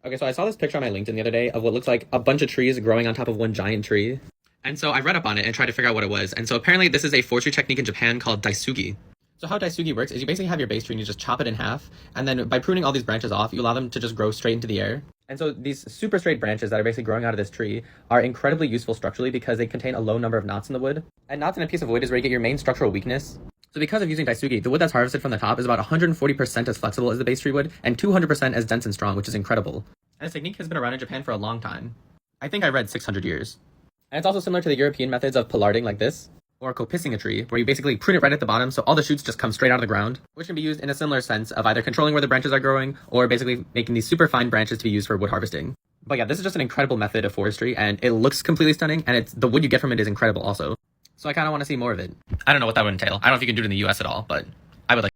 Okay, so I saw this picture on my LinkedIn the other day of what looks like a bunch of trees growing on top of one giant tree. And so I read up on it and tried to figure out what it was. And so apparently this is a forestry technique in Japan called daisugi. So how daisugi works is you basically have your base tree and you just chop it in half. And then by pruning all these branches off, you allow them to just grow straight into the air. And so these super straight branches that are basically growing out of this tree are incredibly useful structurally because they contain a low number of knots in the wood. And knots in a piece of wood is where you get your main structural weakness. So because of using daisugi, the wood that's harvested from the top is about 140% as flexible as the base tree wood and 200% as dense and strong, which is incredible. And this technique has been around in Japan for a long time. I think I read 600 years. And it's also similar to the European methods of pollarding like this, or copicing a tree, where you basically prune it right at the bottom so all the shoots just come straight out of the ground, which can be used in a similar sense of either controlling where the branches are growing or basically making these super fine branches to be used for wood harvesting. But yeah, this is just an incredible method of forestry and it looks completely stunning and the wood you get from it is incredible also. So I kind of want to see more of it. I don't know what that would entail. I don't know if you can do it in the US at all, but I would like